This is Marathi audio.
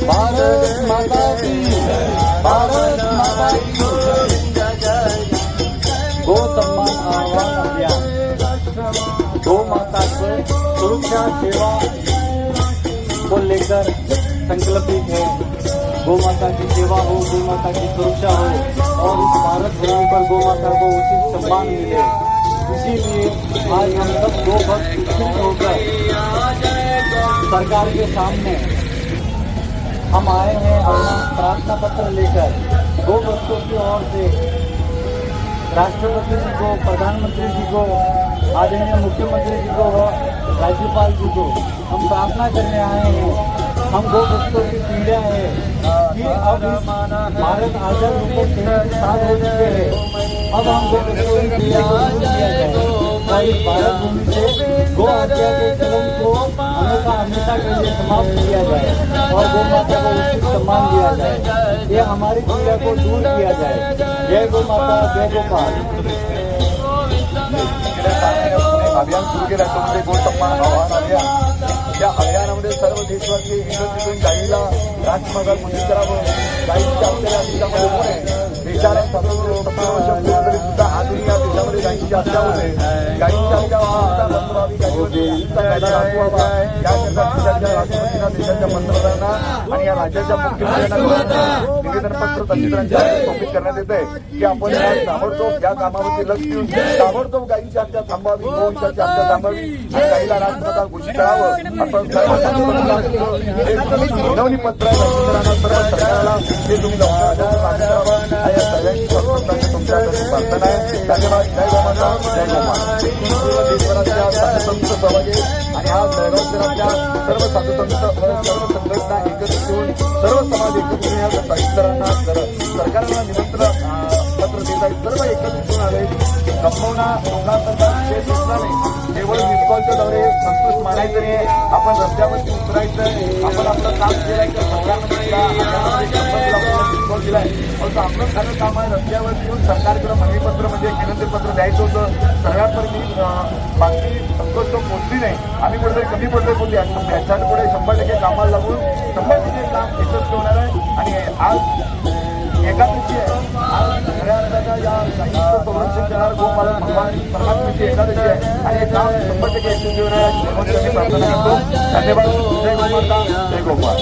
भारत माता की, भारत माता की। गो सम्मान आह्वान अभियान गौ माता के सुरक्षा सेवा को लेकर संकल्पित है। गौ माता की सेवा हो, गौ माता की सुरक्षा हो और इस भारत भूमि पर गौ माता को उचित सम्मान मिले। इसीलिए आज हम सब गो भक्त एकजुट होकर सरकार के सामने हम आए हैं अपना प्रार्थना पत्र लेकर। गो भक्तों की ओर से राष्ट्रपति जी को, प्रधानमंत्री जी को, आदरणीय मुख्यमंत्री जी को व राज्यपाल जी को हम प्रार्थना करने आए हैं। हम गो भक्तों की पीड़ा है कि अब भारत आजाद होकर 7 साल हो चुके हैं। अब हम गो भक्तों की पीड़ा को दूर किया जाए और इस भारत भूमि से गो हत्या के कलम को हमेशा के लिए समाप्त किया जाए और गौ माता को उचित सम्मान दिया जाए। ये हमारी पीड़ा को दूर किया जाए। जय गो माता, जय गोपाल। अभियान सुरू केलं म्हणजे गो सम्मान आव्हान अभियान। या अभियानामध्ये सर्व देशवासी एकत्रित गायीला राजमार्गावर घोषित करावं। गायीच्या हत्या देशामध्ये होऊ नये। देशाला स्वातंत्र्य 70 वर्ष पूर्ण तरी सुद्धा अजूनही या देशामध्ये गायीची हत्या होते। गायीच्या हत्या बंद व्हावी, गायीचा कायदा लागू व्हावा याकरता देशाच्या राष्ट्रपतींना, देशाच्या पंतप्रधानांना आणि या राज्याच्या मुख्यमंत्र्यांना निवेदन पत्र तहसीलदारांच्या समर्पित करण्यात येत आहे की आपण ताबडतोब या कामावरती लक्ष देऊन ताबडतोब गायीची हत्या थांबवावी, गोवंशाची हत्या थांबवावी आणि गायीला राजमाता घोषित करावं। आपण विनवणी पत्र तहसीलदारांना, सर्व सरकारला हे तुम्ही लवकरात सगळ्यांची तुमच्याकडे प्रार्थना आहे। धन्यवाद। जय गोमाता, जय गोपाल। देशभरातल्या साधुसंत सहभागी आणि आज बेळगाव शहरातल्या सर्व साधुसंत सर्व संघटना एकत्रित होऊन सर्व समाज एकत्रित येऊन तहसीलदारांना, सरकारला निमंत्रण पत्र देत आहेत। सर्व एकत्रित होऊन आले। गमवणा लोकांचा विषय सुचला नाही। केवळ मिसकॉलच्या द्वारे संतोष मानायचं नाही, आपण रस्त्यावरती उतरायचं, आपण आपलं काम केलंय तर सरकारनं मिसकॉल दिलाय परंतु आपलं खरं काम आहे रस्त्यावरती येऊन सरकारकडे मनवीपत्र म्हणजे विनंतीपत्र द्यायचं होतं। सरकारपर्यंत बाकी संतोष पोहोचली नाही। आम्ही कुठेतरी कमी पडतोय बोलली ह्याच्या पुढे 100% कामाला लागून 100% काम यशस्वी होणार आहे। आणि आज एकादशी आहे। आज खऱ्या अर्थाच्या या गायीचं संरक्षण करणार गोपालन भगवान परमात्म्याची एकादशी आहे आणि हे काम 100% यशस्वी होणार आहे। प्रार्थना करतो। धन्यवाद। जय गोमाता, जय गोपाल।